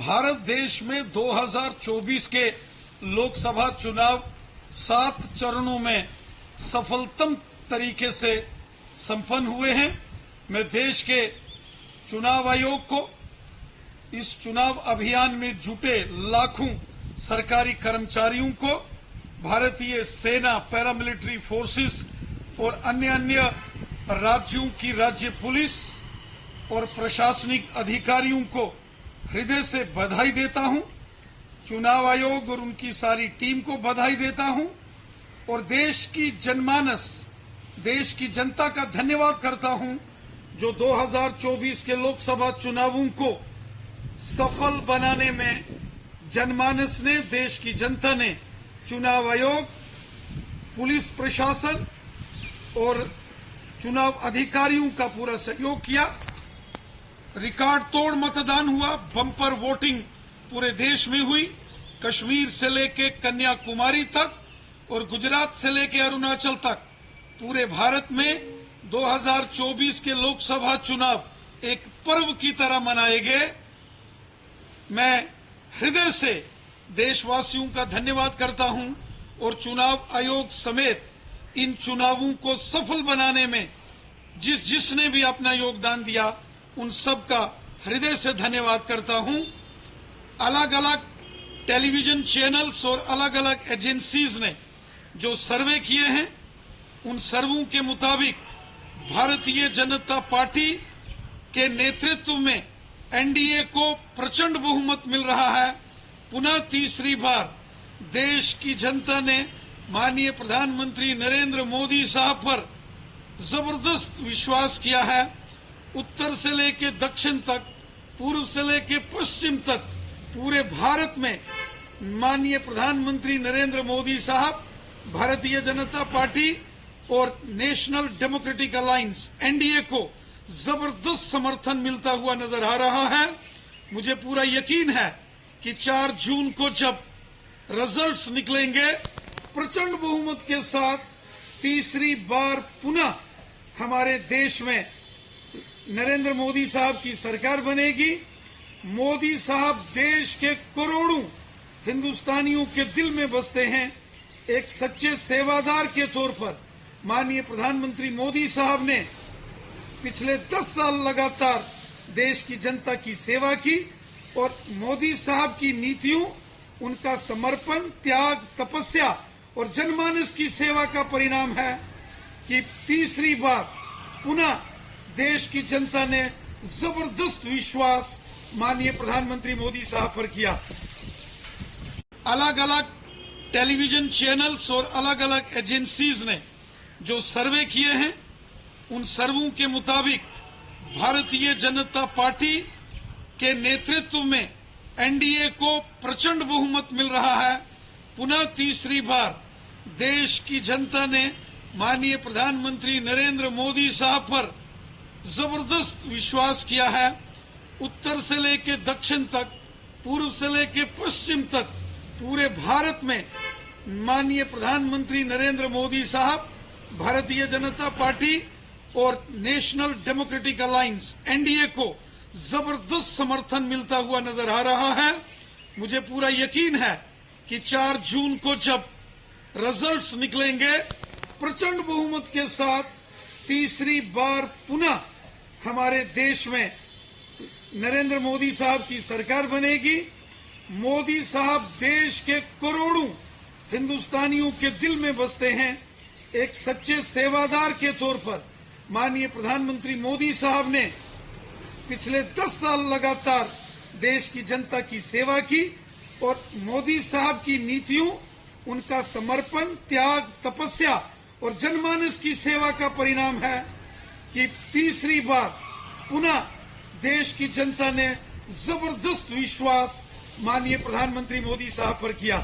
भारत देश में 2024 के लोकसभा चुनाव 7 चरणों में सफलतम तरीके से संपन्न हुए हैं। मैं देश के चुनाव आयोग को, इस चुनाव अभियान में जुटे लाखों सरकारी कर्मचारियों को, भारतीय सेना, पैरामिलिट्री फोर्सेस और अन्य राज्यों की राज्य पुलिस और प्रशासनिक अधिकारियों को हृदय से बधाई देता हूं। चुनाव आयोग और उनकी सारी टीम को बधाई देता हूं और देश की जनमानस, देश की जनता का धन्यवाद करता हूं जो 2024 के लोकसभा चुनावों को सफल बनाने में जनमानस ने, देश की जनता ने चुनाव आयोग, पुलिस प्रशासन और चुनाव अधिकारियों का पूरा सहयोग किया। रिकॉर्ड तोड़ मतदान हुआ, बम्पर वोटिंग पूरे देश में हुई। कश्मीर से लेके कन्याकुमारी तक और गुजरात से लेके अरुणाचल तक पूरे भारत में 2024 के लोकसभा चुनाव एक पर्व की तरह मनाए गए। मैं हृदय से देशवासियों का धन्यवाद करता हूं और चुनाव आयोग समेत इन चुनावों को सफल बनाने में जिसने भी अपना योगदान दिया, उन सब का हृदय से धन्यवाद करता हूं। अलग अलग टेलीविजन चैनल्स और अलग अलग एजेंसीज ने जो सर्वे किए हैं, उन सर्वों के मुताबिक भारतीय जनता पार्टी के नेतृत्व में एनडीए को प्रचंड बहुमत मिल रहा है। पुनः तीसरी बार देश की जनता ने माननीय प्रधानमंत्री नरेंद्र मोदी साहब पर जबरदस्त विश्वास किया है। उत्तर से लेकर दक्षिण तक, पूर्व से लेकर पश्चिम तक पूरे भारत में माननीय प्रधानमंत्री नरेंद्र मोदी साहब, भारतीय जनता पार्टी और नेशनल डेमोक्रेटिक अलायंस एनडीए को जबरदस्त समर्थन मिलता हुआ नजर आ रहा है। मुझे पूरा यकीन है कि 4 जून को जब रिजल्ट्स निकलेंगे, प्रचंड बहुमत के साथ तीसरी बार पुनः हमारे देश में नरेंद्र मोदी साहब की सरकार बनेगी। मोदी साहब देश के करोड़ों हिंदुस्तानियों के दिल में बसते हैं। एक सच्चे सेवादार के तौर पर माननीय प्रधानमंत्री मोदी साहब ने पिछले 10 साल लगातार देश की जनता की सेवा की और मोदी साहब की नीतियों, उनका समर्पण, त्याग, तपस्या और जनमानस की सेवा का परिणाम है कि तीसरी बार पुनः देश की जनता ने जबरदस्त विश्वास माननीय प्रधानमंत्री मोदी साहब पर किया। अलग अलग टेलीविजन चैनल्स और अलग अलग एजेंसीज ने जो सर्वे किए हैं, उन सर्वों के मुताबिक भारतीय जनता पार्टी के नेतृत्व में एनडीए को प्रचंड बहुमत मिल रहा है। पुनः तीसरी बार देश की जनता ने माननीय प्रधानमंत्री नरेंद्र मोदी साहब पर जबरदस्त विश्वास किया है। उत्तर से लेकर दक्षिण तक, पूर्व से लेकर पश्चिम तक पूरे भारत में माननीय प्रधानमंत्री नरेंद्र मोदी साहब, भारतीय जनता पार्टी और नेशनल डेमोक्रेटिक अलायंस एनडीए को जबरदस्त समर्थन मिलता हुआ नजर आ रहा है। मुझे पूरा यकीन है कि 4 जून को जब रिजल्ट्स निकलेंगे, प्रचंड बहुमत के साथ तीसरी बार पुनः हमारे देश में नरेंद्र मोदी साहब की सरकार बनेगी। मोदी साहब देश के करोड़ों हिंदुस्तानियों के दिल में बसते हैं। एक सच्चे सेवादार के तौर पर माननीय प्रधानमंत्री मोदी साहब ने पिछले 10 साल लगातार देश की जनता की सेवा की और मोदी साहब की नीतियों, उनका समर्पण, त्याग, तपस्या और जनमानस की सेवा का परिणाम है कि तीसरी बार पुनः देश की जनता ने जबरदस्त विश्वास माननीय प्रधानमंत्री मोदी साहब पर किया।